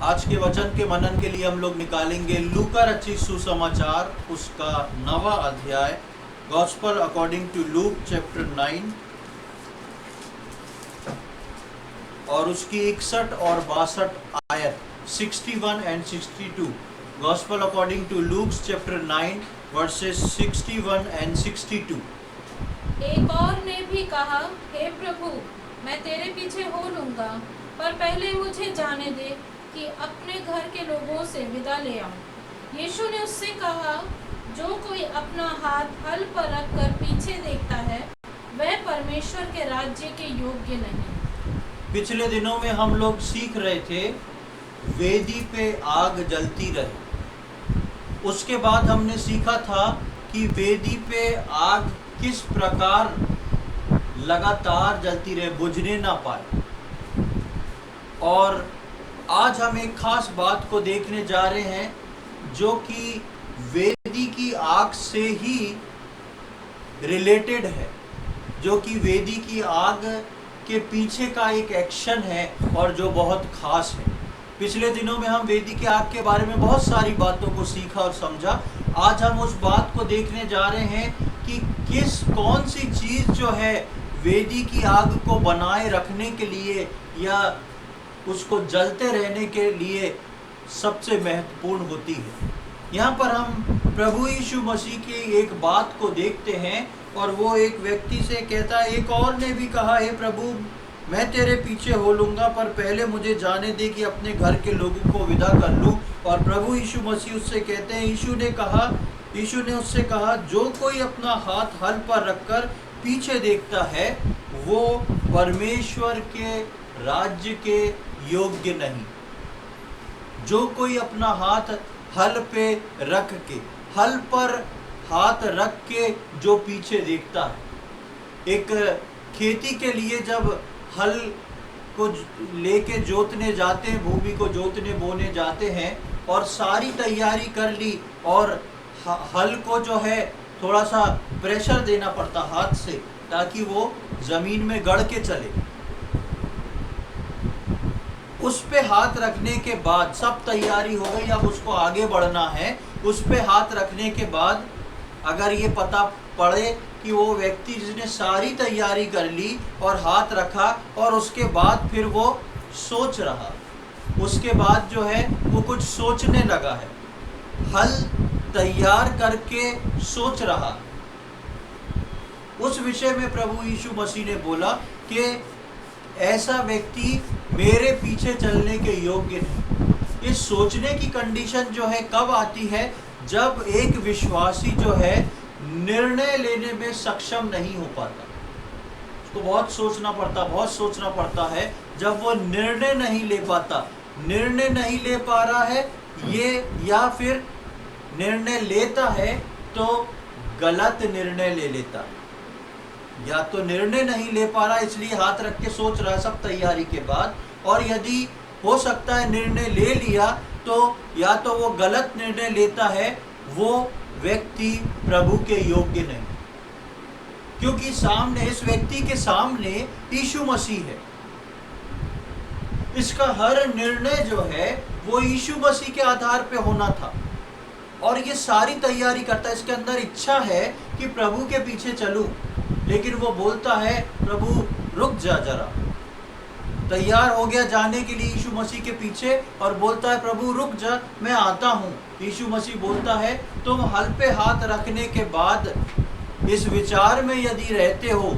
आज के वचन के मनन के लिए हम लोग निकालेंगे लूका रचित सुसमाचार उसका 9वां अध्याय, gospel according to Luke chapter 9 और उसकी 61 और 62 आयत 61 and 62। Gospel according to Luke chapter 9 verses 61 and 62। एक और ने भी कहा, हे प्रभु, मैं तेरे पीछे हो लूंगा, पर पहले मुझे जाने दे कि अपने घर के लोगों से विदा ले आऊं। यीशु ने उससे कहा, जो कोई अपना हाथ हल पर रखकर पीछे देखता है, वह परमेश्वर के राज्य के योग्य नहीं। पिछले दिनों में हम लोग सीख रहे थे वेदी पे आग जलती रहे। उसके बाद हमने सीखा था कि वेदी पे आग किस प्रकार लगातार जलती रहे, बुझने ना पाए। और आज हम एक खास बात को देखने जा रहे हैं जो कि वेदी की आग से ही रिलेटेड है, जो कि वेदी की आग के पीछे का एक एक्शन है और जो बहुत खास है। पिछले दिनों में हम वेदी की आग के बारे में बहुत सारी बातों को सीखा और समझा। आज हम उस बात को देखने जा रहे हैं कि कौन सी चीज़ जो है वेदी की आग को बनाए रखने के लिए या उसको जलते रहने के लिए सबसे महत्वपूर्ण होती है। यहाँ पर हम प्रभु यीशु मसीह की एक बात को देखते हैं और वो एक व्यक्ति से कहता है, एक और ने भी कहा, हे प्रभु, मैं तेरे पीछे हो लूँगा, पर पहले मुझे जाने दे कि अपने घर के लोगों को विदा कर लूँ। और प्रभु यीशु मसीह उससे कहते हैं, यीशु ने उससे कहा, जो कोई अपना हाथ हल पर रखकर पीछे देखता है, वो परमेश्वर के राज्य के योग्य नहीं। जो कोई अपना हाथ हल पे रख के, हल पर हाथ रख के जो पीछे देखता है। एक खेती के लिए जब हल को लेके जोतने जाते हैं, भूमि को जोतने बोने जाते हैं और सारी तैयारी कर ली और हल को जो है थोड़ा सा प्रेशर देना पड़ता हाथ से ताकि वो ज़मीन में गड़ के चले। उस पे हाथ रखने के बाद सब तैयारी हो गई, अब उसको आगे बढ़ना है। उस पे हाथ रखने के बाद अगर ये पता पड़े कि वो व्यक्ति जिसने सारी तैयारी कर ली और हाथ रखा और उसके बाद फिर वो सोच रहा, उसके बाद जो है वो कुछ सोचने लगा है, हल तैयार करके सोच रहा, उस विषय में प्रभु यीशु मसीह ने बोला कि ऐसा व्यक्ति मेरे पीछे चलने के योग्य नहीं। इस सोचने की कंडीशन जो है कब आती है? जब एक विश्वासी जो है निर्णय लेने में सक्षम नहीं हो पाता। उसको बहुत सोचना पड़ता है। जब वो निर्णय नहीं ले पाता, निर्णय नहीं ले पा रहा है ये, या फिर निर्णय लेता है तो गलत निर्णय ले लेता है, या तो निर्णय नहीं ले पा रहा इसलिए हाथ रख के सोच रहा है सब तैयारी के बाद, और यदि हो सकता है निर्णय ले लिया तो या तो वो गलत निर्णय लेता है, वो व्यक्ति प्रभु के योग्य नहीं, क्योंकि सामने इस व्यक्ति के सामने यीशु मसीह है। इसका हर निर्णय जो है वो यीशु मसीह के आधार पे होना था और ये सारी तैयारी करता है। इसके अंदर इच्छा है कि प्रभु के पीछे चलूं, लेकिन वो बोलता है, प्रभु रुक जा जरा। तैयार हो गया जाने के लिए यीशु मसीह के पीछे और बोलता है, प्रभु रुक जा, मैं आता हूँ। यीशु मसीह बोलता है, तुम हल पे हाथ रखने के बाद इस विचार में यदि रहते हो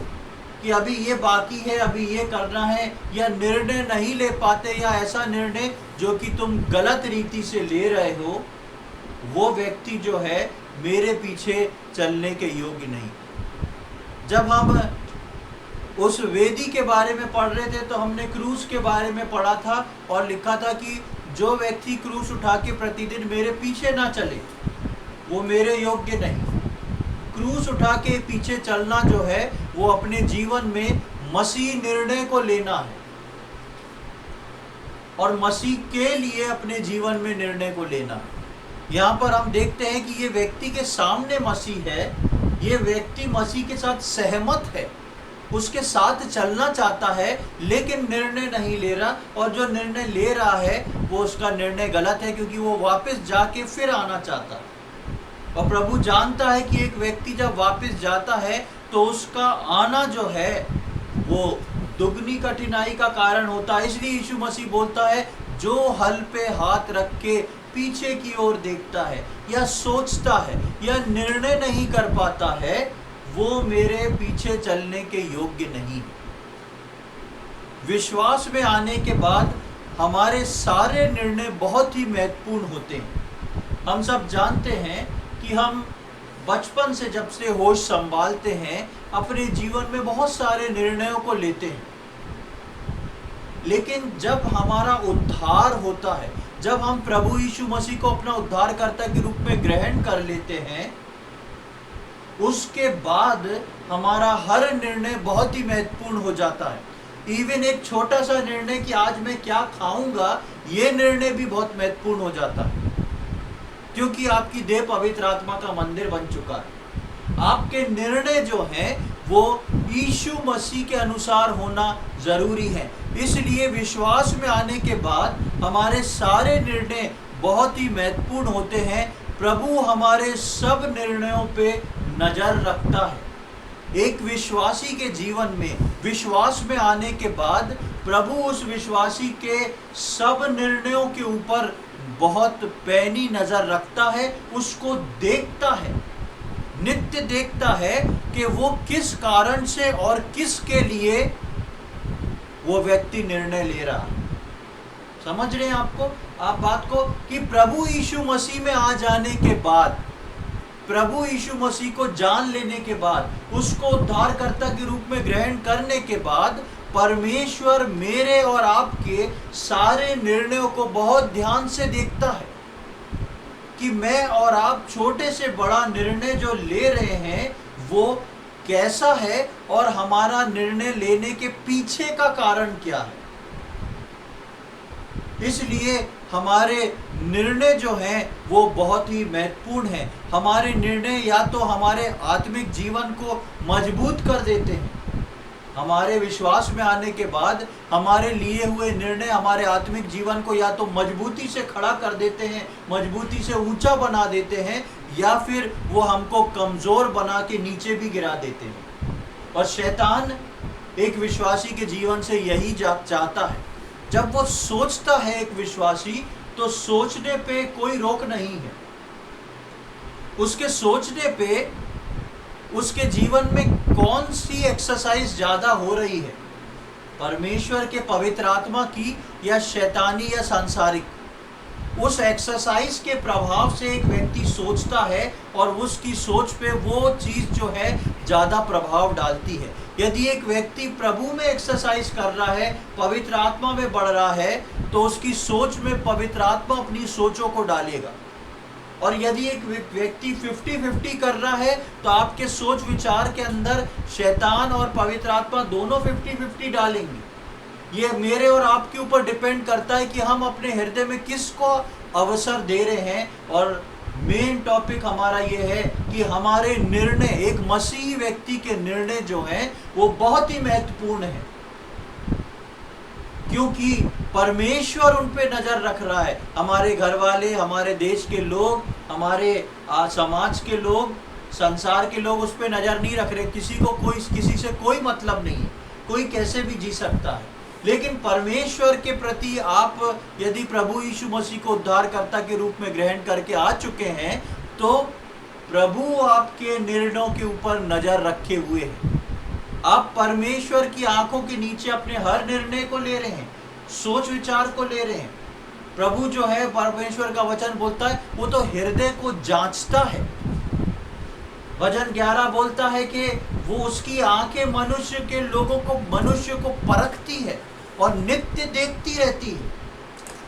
कि अभी ये बाकी है, अभी ये करना है, या निर्णय नहीं ले पाते, या ऐसा निर्णय जो कि तुम गलत रीति से ले रहे हो, वो व्यक्ति जो है मेरे पीछे चलने के योग्य नहीं। जब हम उस वेदी के बारे में पढ़ रहे थे तो हमने क्रूस के बारे में पढ़ा था और लिखा था कि जो व्यक्ति क्रूस उठा के प्रतिदिन मेरे पीछे ना चले, वो मेरे योग्य नहीं। क्रूस उठा के पीछे चलना जो है वो अपने जीवन में मसीह निर्णय को लेना है और मसीह के लिए अपने जीवन में निर्णय को लेना है। यहाँ पर हम देखते हैं कि ये व्यक्ति के सामने मसीह है, ये व्यक्ति मसीह के साथ सहमत है उसके साथ चलना चाहता है, लेकिन निर्णय नहीं ले रहा, और जो निर्णय ले रहा है वो उसका निर्णय गलत है, क्योंकि वो वापस जाके फिर आना चाहता है। और प्रभु जानता है कि एक व्यक्ति जब वापस जाता है तो उसका आना जो है वो दुगनी कठिनाई का कारण होता है। इसलिए यीशु मसीह बोलता है, जो हल पे हाथ रख के पीछे की ओर देखता है या सोचता है या निर्णय नहीं कर पाता है, वो मेरे पीछे चलने के योग्य नहीं है। विश्वास में आने के बाद हमारे सारे निर्णय बहुत ही महत्वपूर्ण होते हैं। हम सब जानते हैं कि हम बचपन से, जब से होश संभालते हैं, अपने जीवन में बहुत सारे निर्णयों को लेते हैं, लेकिन जब हमारा उद्धार होता है, जब हम प्रभु यीशु मसीह को अपना उद्धारकर्ता के रूप में ग्रहण कर लेते हैं, उसके बाद हमारा हर निर्णय बहुत ही महत्वपूर्ण हो जाता है। इवन एक छोटा सा निर्णय कि आज मैं क्या खाऊंगा, ये निर्णय भी बहुत महत्वपूर्ण हो जाता है, क्योंकि आपकी देह पवित्र आत्मा का मंदिर बन चुका है। आपके निर्णय जो हैं वो यीशु मसीह के अनुसार होना जरूरी है। इसलिए विश्वास में आने के बाद हमारे सारे निर्णय बहुत ही महत्वपूर्ण होते हैं। प्रभु हमारे सब निर्णयों पे नजर रखता है। एक विश्वासी के जीवन में विश्वास में आने के बाद प्रभु उस विश्वासी के सब निर्णयों के ऊपर बहुत पैनी नजर रखता है, उसको देखता है, नित्य देखता है कि वो किस कारण से और किसके लिए वो व्यक्ति निर्णय ले रहा है। समझ रहे हैं आप बात को, कि प्रभु यीशु मसीह में आ जाने के बाद, प्रभु यीशु मसीह को जान लेने के बाद, उसको उद्धारकर्ता के रूप में ग्रहण करने के बाद, परमेश्वर मेरे और आपके सारे निर्णयों को बहुत ध्यान से देखता है कि मैं और आप छोटे से बड़ा निर्णय जो ले रहे हैं वो कैसा है और हमारा निर्णय लेने के पीछे का कारण क्या है। इसलिए हमारे निर्णय जो हैं वो बहुत ही महत्वपूर्ण हैं। हमारे निर्णय या तो हमारे आत्मिक जीवन को मजबूत कर देते हैं, हमारे विश्वास में आने के बाद हमारे लिए हुए निर्णय हमारे आत्मिक जीवन को या तो मजबूती से खड़ा कर देते हैं, मजबूती से ऊंचा बना देते हैं, या फिर वो हमको कमजोर बना के नीचे भी गिरा देते हैं। और शैतान एक विश्वासी के जीवन से यही चाहता है। जब वो सोचता है एक विश्वासी, तो सोचने पे कोई रोक नहीं है। उसके सोचने पे उसके जीवन में कौन सी एक्सरसाइज ज्यादा हो रही है, परमेश्वर के पवित्र आत्मा की या शैतानी या सांसारिक। उस एक्सरसाइज के प्रभाव से एक व्यक्ति सोचता है और उसकी सोच पे वो चीज जो है ज्यादा प्रभाव डालती है। यदि एक व्यक्ति प्रभु में एक्सरसाइज कर रहा है, पवित्र आत्मा में बढ़ रहा है, तो उसकी सोच में पवित्र आत्मा अपनी सोचों को डालेगा। और यदि एक व्यक्ति 50-50 कर रहा है, तो आपके सोच विचार के अंदर शैतान और पवित्र आत्मा दोनों 50-50 डालेंगे। ये मेरे और आपके ऊपर डिपेंड करता है कि हम अपने हृदय में किसको अवसर दे रहे हैं। और मेन टॉपिक हमारा ये है कि हमारे निर्णय, एक मसीही व्यक्ति के निर्णय जो हैं वो बहुत ही महत्वपूर्ण है, क्योंकि परमेश्वर उन पे नजर रख रहा है। हमारे घर वाले, हमारे देश के लोग, हमारे समाज के लोग, संसार के लोग उस पे नजर नहीं रख रहे। किसी से कोई मतलब नहीं है, कोई कैसे भी जी सकता है। लेकिन परमेश्वर के प्रति आप यदि प्रभु यीशु मसीह को उद्धारकर्ता के रूप में ग्रहण करके आ चुके हैं, तो प्रभु आपके निर्णयों के ऊपर नजर रखे हुए हैं। आप परमेश्वर की आंखों के नीचे अपने हर निर्णय को ले रहे हैं, सोच विचार को ले रहे हैं। प्रभु जो है, परमेश्वर का वचन बोलता है, वो तो हृदय को जांचता है। भजन 11 बोलता है कि वो उसकी आंखें मनुष्य को परखती है और नित्य देखती रहती है।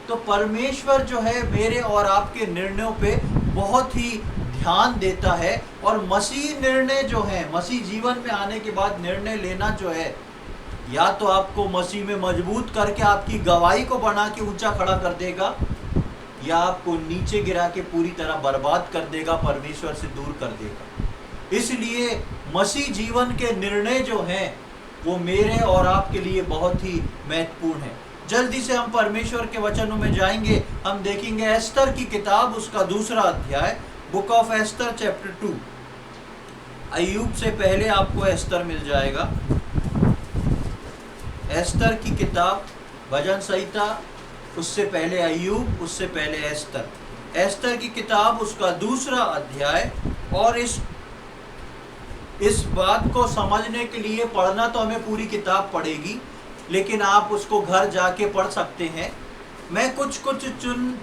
तो परमेश्वर जो है मेरे और आपके निर्णयों पे बहुत ही ध्यान देता है। और मसीह निर्णय जो है, मसीह जीवन में आने के बाद निर्णय लेना जो है, या तो आपको मसीह में मजबूत करके आपकी गवाही को बना के ऊंचा खड़ा कर देगा, या आपको नीचे गिरा के पूरी तरह बर्बाद कर देगा, परमेश्वर से दूर कर देगा। इसलिए मसीह जीवन के निर्णय जो हैं वो मेरे और आपके लिए बहुत ही महत्वपूर्ण है। जल्दी से हम परमेश्वर के वचनों में जाएंगे। हम देखेंगे एस्तर की किताब, उसका 2 अध्याय, बुक ऑफ एस्तर चैप्टर 2। अय्यूब से पहले आपको एस्तर मिल जाएगा। एस्तर की किताब, भजन संहिता, उससे पहले अय्यूब, उससे पहले एस्तर। एस्तर की किताब, उसका 2 अध्याय। और इस बात को समझने के लिए पढ़ना तो हमें पूरी किताब पड़ेगी, लेकिन आप उसको घर जाके पढ़ सकते हैं। मैं कुछ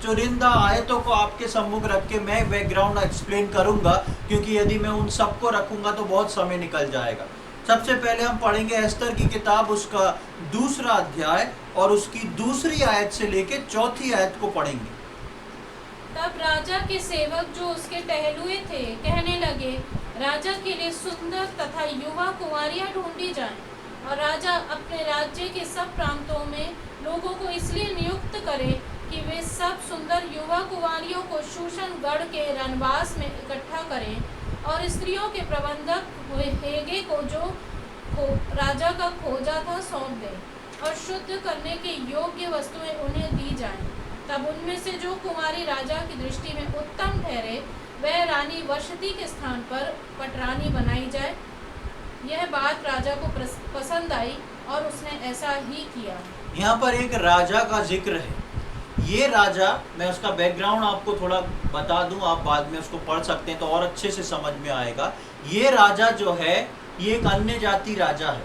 चुनिंदा आयतों को आपके सम्मुख रख के मैं बैकग्राउंड एक्सप्लेन करूंगा, क्योंकि यदि मैं उन सबको रखूंगा तो बहुत समय निकल जाएगा। सबसे पहले हम पढ़ेंगे एस्तर की किताब, उसका 2 अध्याय और उसकी 2 आयत से लेके 4 आयत को पढ़ेंगे। तब राजा के सेवक जो उसके टहलुए थे कहने लगे, राजा के लिए सुंदर तथा युवा कुंवारियां ढूंढी जाएं, और राजा अपने राज्य के सब प्रांतों में लोगों को इसलिए नियुक्त करे कि वे सब सुंदर युवा कुंवारियों को शूशनगढ़ के रनवास में इकट्ठा करें, और स्त्रियों के प्रबंधक हेगे को जो राजा का खोजा था सौंप दें, और शुद्ध करने के योग्य वस्तुएं उन्हें दी जाएं। तब उनमें से जो कुमारी राजा की दृष्टि में उत्तम ठहरे, वह रानी वशती के स्थान पर पटरानी बनाई जाए। यह बात राजा को पसंद आई और उसने ऐसा ही किया। यहाँ पर एक राजा का जिक्र है। ये राजा, मैं उसका बैकग्राउंड आपको थोड़ा बता दूं, आप बाद में उसको पढ़ सकते हैं तो और अच्छे से समझ में आएगा। ये राजा जो है, ये एक अन्य जाति राजा है,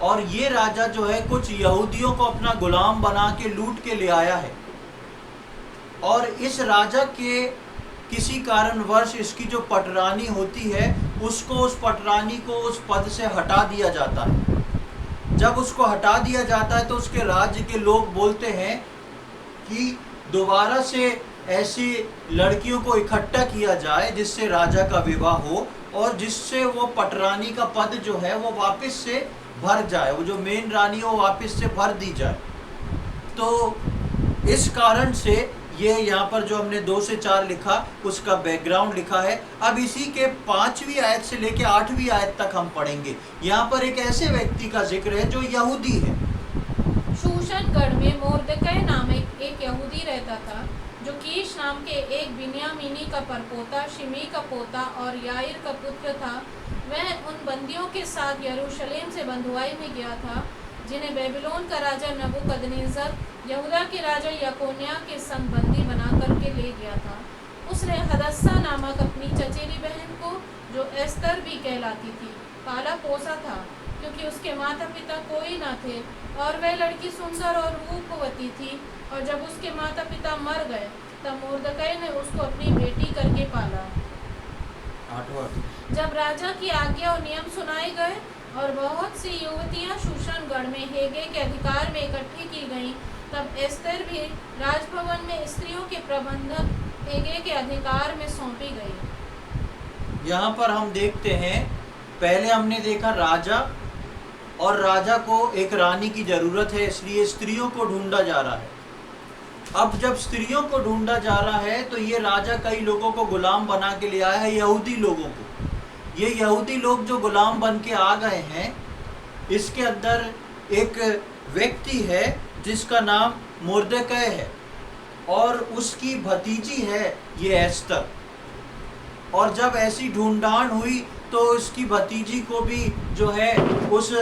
और ये राजा जो है कुछ यहूदियों को अपना गुलाम बना के लूट के ले आया है। और इस राजा के किसी कारणवश इसकी जो पटरानी होती है, उसको, उस पटरानी को उस पद से हटा दिया जाता है। जब उसको हटा दिया जाता है तो उसके राज्य के लोग बोलते हैं कि दोबारा से ऐसी लड़कियों को इकट्ठा किया जाए जिससे राजा का विवाह हो, और जिससे वो पटरानी का पद जो है वो वापस से भर जाए, वो जो मेन रानी हो वापस से भर दी जाए। तो इस कारण से ये यहाँ पर जो हमने 2 से 4 लिखा, उसका बैकग्राउंड लिखा है। अब इसी के 5वीं आयत से लेके 8वीं आयत तक हम पढ़ेंगे। यहाँ पर एक ऐसे व्यक्ति का जिक्र है जो यहूदी है। शूशनगढ़ में मोर्दकै नामक एक यहूदी रहता था, जो कीश नाम के एक बिन्यामीनी का परपोता, शिमी का पोता और याईर का पुत्र था। वह उन बंदियों के साथ यरूशलेम से बंधुआई में गया था, जिन्हें बेबीलोन का राजा नबूकदनेस्सर यहूदा के राजा यकोन्याह के संग बंदी बना करके ले गया था। उसने हदस्सा नामक अपनी चचेरी बहन को, जो एस्तर भी कहलाती थी, पाला पोसा था, क्योंकि उसके माता पिता कोई न थे, और वह लड़की सुंदर और रूपवती थी। और जब उसके माता पिता मर गए, तब मोर्दकै ने उसको अपनी बेटी करके पाला। जब राजा की आज्ञा और नियम सुनाए गए और बहुत सी युवतियां शूशनगढ़ में हेगे के अधिकार में इकट्ठी की गईं, तब एस्तर भी राजभवन में स्त्रियों के प्रबंधक हेगे के अधिकार में सौंपी गई। यहाँ पर हम देखते हैं, पहले हमने देखा राजा, और राजा को एक रानी की जरूरत है, इसलिए स्त्रियों को ढूंढा जा रहा है। अब जब स्त्रियों को ढूंढा जा रहा है तो ये राजा कई लोगों को गुलाम बना के ले आया है, यहूदी लोगों को। ये यहूदी लोग जो गुलाम बन के आ गए हैं, इसके अंदर एक व्यक्ति है जिसका नाम मोर्दकै है, और उसकी भतीजी है ये एस्तर। और जब ऐसी ढूंढान हुई तो इसकी भतीजी को भी जो है उस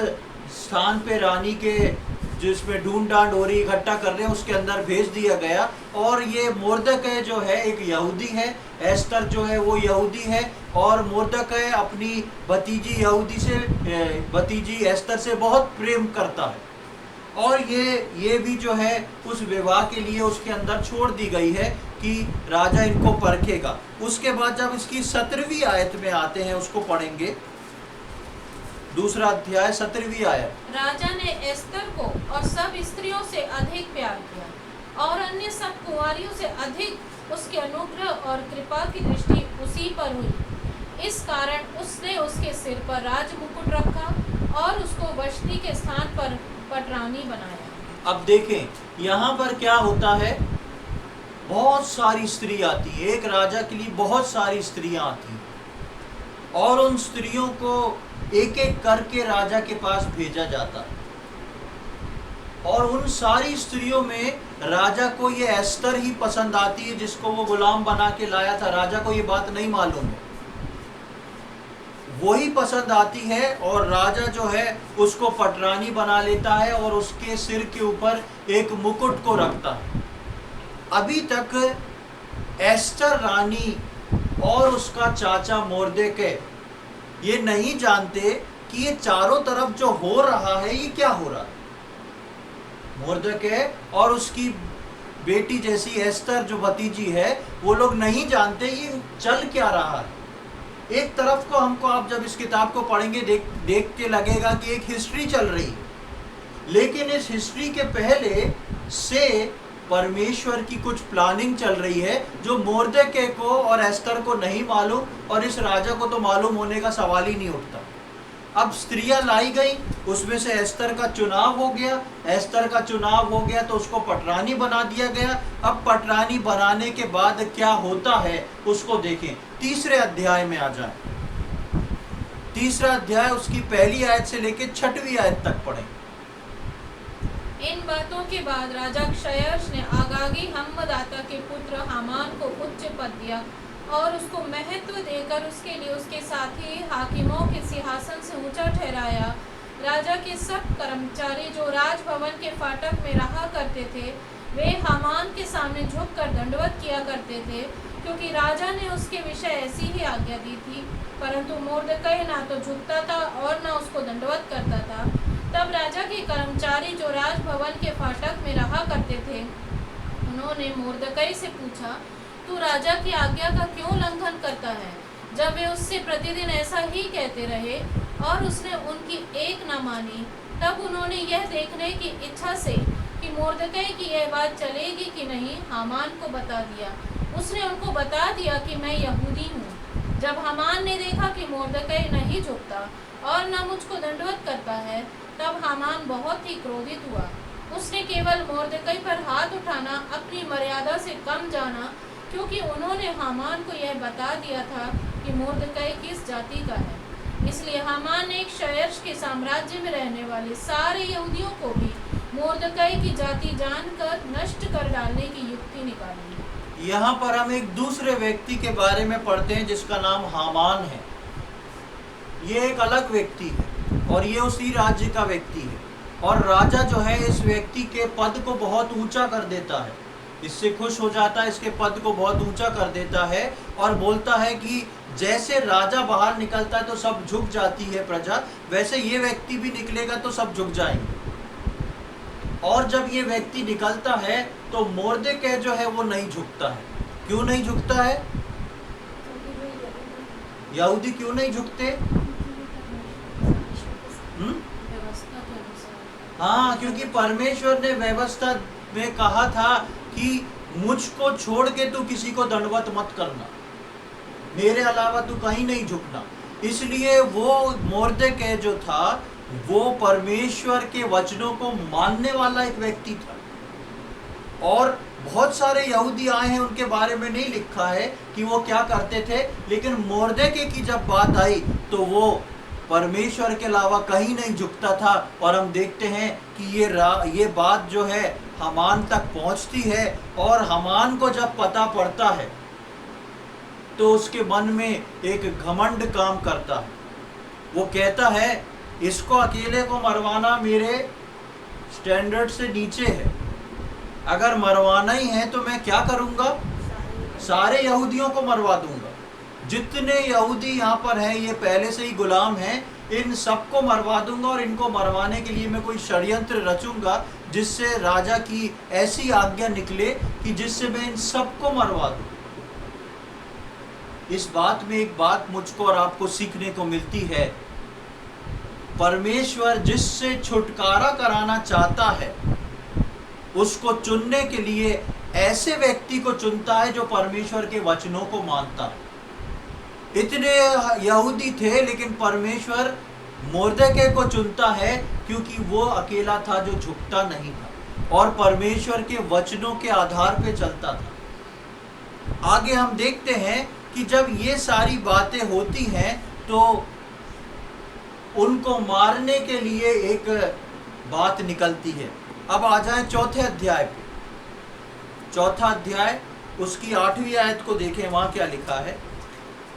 स्थान पे रानी के जिसमें ढूंढान हो रही, इकट्ठा कर रहे हैं, उसके अंदर भेज दिया गया। और ये मोर्दकै जो है एक यहूदी है, एस्तर जो है वो यहूदी है, और मोर्दकै अपनी भतीजी एस्तर से बहुत प्रेम करता है। और ये भी जो है उस विवाह के लिए उसके अंदर छोड़ दी गई है कि राजा इनको परखेगा। उसके बाद जब इसकी 17वीं आयत में आते हैं, उसको पढ़ेंगे। 2 अध्याय 17वीं आयत। राजा ने एस्तर को और सब स्त्रियों से अधिक प्यार किया, और अन्य सब कुंवारियों से अधिक उसके अनुग्रह और कृपा की दृष्टि उसी पर हुई। इस कारण उसने उसके सिर पर राज मुकुट रखा और उसको वशती के स्थान पर पटरानी बनाया। अब देखें यहाँ पर क्या होता है, बहुत सारी स्त्री आती है, एक राजा के लिए बहुत सारी स्त्रियां आती हैं, और उन स्त्रियों को एक एक करके राजा के पास भेजा जाता। और उन सारी स्त्रियों में राजा को ये एस्तर ही पसंद आती है, जिसको वो गुलाम बना के लाया था। राजा को ये बात नहीं मालूम है, वही पसंद आती है, और राजा जो है उसको पटरानी बना लेता है और उसके सिर के ऊपर एक मुकुट को रखता है। अभी तक एस्तर रानी और उसका चाचा मोर्देकै ये नहीं जानते कि ये चारों तरफ जो हो रहा है ये क्या हो रहा है। मोर्देकै और उसकी बेटी जैसी एस्तर जो भतीजी है, वो लोग नहीं जानते ये चल क्या रहा है। एक तरफ को हमको, आप जब इस किताब को पढ़ेंगे देख के लगेगा कि एक हिस्ट्री चल रही है, लेकिन इस हिस्ट्री के पहले से परमेश्वर की कुछ प्लानिंग चल रही है जो मोर्देकै को और एस्तर को नहीं मालूम, और इस राजा को तो मालूम होने का सवाल ही नहीं उठता। अब स्त्रियां लाई गई, उसमें से एस्तर का चुनाव हो गया। एस्तर का चुनाव हो गया तो उसको पटरानी बना दिया गया। अब पटरानी बनाने के बाद क्या होता है उसको देखें। तीसरे अध्याय में आ जाए। तीसरा अध्याय उसकी पहली आयत से लेकर 6वीं आयत तक पढ़ें। इन बातों के बाद राजा क्षयर्ष ने आगागी हम्मदाता के पुत्र हामान को उच्च पद दिया और उसको महत्व देकर उसके लिए उसके साथी हाकिमों के सिंहासन से ऊंचा ठहराया। राजा के सब कर्मचारी जो राजभवन के फाटक में रहा करते थे, वे हामान के सामने झुककर दंडवत किया करते थे, क्योंकि राजा ने उसके विषय ऐसी ही आज्ञा दी थी। परंतु मोर्देकै ना तो झुकता था और ना उसको दंडवत करता था। तब राजा के कर्मचारी जो राजभवन के फाटक में रहा करते थे, उन्होंने मोर्देकै से पूछा, तू राजा की आज्ञा का क्यों उल्लंघन करता है? जब वे उससे प्रतिदिन ऐसा ही कहते रहे और उसने उनकी एक न मानी, तब उन्होंने यह देखने की इच्छा से कि मोर्देकै की यह बात चलेगी कि नहीं, हामान को बता दिया। उसने उनको बता दिया कि मैं यहूदी हूँ। जब हामान ने देखा कि मोर्देकै नहीं झुकता और न मुझको दंडवत करता है, तब हामान बहुत ही क्रोधित हुआ। उसने केवल मोर्देकै पर हाथ उठाना अपनी मर्यादा से कम जाना, क्योंकि उन्होंने हामान को यह बता दिया था कि मोर्देकै किस जाति का है। इसलिए हामान ने क्षयर्ष के साम्राज्य में रहने वाले सारे यहूदियों को भी मोर्देकै की जाति जानकर नष्ट कर डालने की युक्ति निकाली। यहाँ पर हम एक दूसरे व्यक्ति के बारे में पढ़ते हैं जिसका नाम हामान है। ये एक अलग व्यक्ति है और ये उसी राज्य का व्यक्ति है, और राजा जो है इस व्यक्ति के पद को बहुत ऊंचा कर देता है। इससे खुश हो जाता है, इसके पद को बहुत ऊंचा कर देता है और बोलता है कि जैसे राजा बाहर निकलता है तो सब झुक जाती है प्रजा, वैसे ये व्यक्ति भी निकलेगा तो सब झुक जाएंगे। और जब ये व्यक्ति निकलता है तो मोर्देकै जो है वो नहीं झुकता है। क्यों नहीं झुकता है? यहूदी क्यों नहीं झुकते? हाँ, क्योंकि परमेश्वर ने व्यवस्था में कहा था कि मुझको छोड़ के तू किसी को दंडवत मत करना, मेरे अलावा तू कहीं नहीं झुकना। इसलिए वो मोर्देकै जो था वो परमेश्वर के वचनों को मानने वाला एक व्यक्ति था। और बहुत सारे यहूदी आए हैं, उनके बारे में नहीं लिखा है कि वो क्या करते थे, लेकिन मोर्देकै की जब बात आई तो वो परमेश्वर के अलावा कहीं नहीं झुकता था। और हम देखते हैं कि ये बात जो है हामान तक पहुंचती है, और हामान को जब पता पड़ता है तो उसके मन में एक घमंड काम करता है। वो कहता है इसको अकेले को मरवाना मेरे स्टैंडर्ड से नीचे है, अगर मरवाना ही है तो मैं क्या करूंगा, सारे यहूदियों को मरवा दूंगा। जितने यहूदी यहाँ पर हैं ये पहले से ही गुलाम हैं, इन सबको मरवा दूंगा, और इनको मरवाने के लिए मैं कोई षड्यंत्र रचूंगा जिससे राजा की ऐसी आज्ञा निकले कि जिससे मैं इन सबको मरवा दूं। इस बात में एक बात मुझको और आपको सीखने को मिलती है, परमेश्वर जिससे छुटकारा कराना चाहता है उसको चुनने के लिए ऐसे व्यक्ति को चुनता है जो परमेश्वर के वचनों को मानता है। इतने यहूदी थे लेकिन परमेश्वर मोर्देकै को चुनता है क्योंकि वो अकेला था जो झुकता नहीं था और परमेश्वर के वचनों के आधार पे चलता था। आगे हम देखते हैं कि जब ये सारी बातें होती हैं तो उनको मारने के लिए एक बात निकलती है। अब आ जाए चौथे अध्याय पे। चौथा अध्याय उसकी 8वीं आयत को देखें, वहां क्या लिखा है।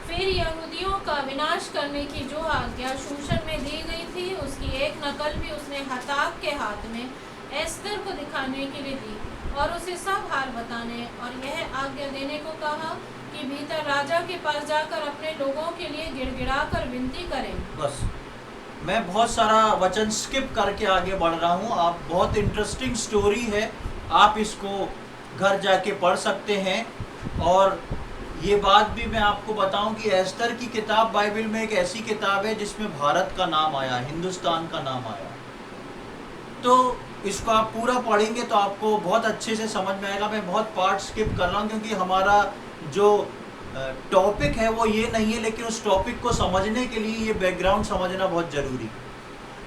फिर यहूदियों का विनाश करने की जो आज्ञा शूशन में दी गई थी, उसकी एक नकल भी उसने हताक के हाथ में एस्तर को दिखाने के लिए दी और उसे सब हाल बताने और यह आज्ञा देने को कहा कि भीतर राजा के पास जाकर अपने लोगों के लिए गिड़गिड़ा कर विनती करें। बस मैं बहुत सारा वचन स्किप करके आगे बढ़ रहा हूँ। आप बहुत इंटरेस्टिंग स्टोरी है, आप इसको घर जाके पढ़ सकते हैं। और ये बात भी मैं आपको बताऊं कि एस्तर की किताब बाइबल में एक ऐसी किताब है जिसमें भारत का नाम आया, हिंदुस्तान का नाम आया। तो इसको आप पूरा पढ़ेंगे तो आपको बहुत अच्छे से समझ में आएगा। मैं बहुत पार्ट स्किप कर रहा हूँ क्योंकि हमारा जो टॉपिक है वो ये नहीं है, लेकिन उस टॉपिक को समझने के लिए ये बैकग्राउंड समझना बहुत ज़रूरी।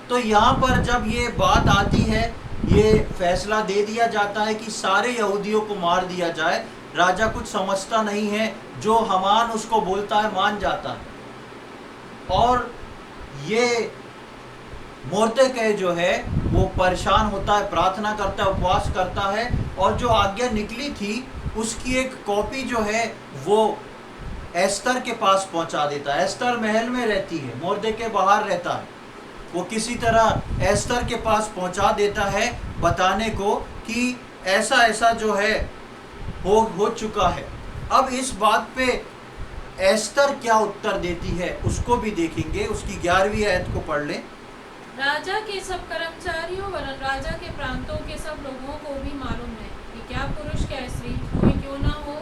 तो यहाँ पर जब ये बात आती है, ये फैसला दे दिया जाता है कि सारे यहूदियों को मार दिया जाए। राजा कुछ समझता नहीं है, जो हामान उसको बोलता है मान जाता है। और ये मोर्देकै जो है वो परेशान होता है, प्रार्थना करता है, उपवास करता है और जो आज्ञा निकली थी उसकी एक कॉपी जो है वो एस्तर के पास पहुंचा देता है। एस्तर महल में रहती है, मोर्देकै बाहर रहता है। वो किसी तरह एस्तर के पास पहुंचा देता है बताने को कि ऐसा ऐसा जो है हो चुका है। अब इस बात पे एस्तर क्या उत्तर देती है उसको भी देखेंगे। उसकी 11वीं आयत को पढ़ लें। राजा के सब कर्मचारियों वरन राजा के प्रांतों के सब लोगों को भी मालूम है कि क्या पुरुष क्या स्त्री कोई क्यों ना हो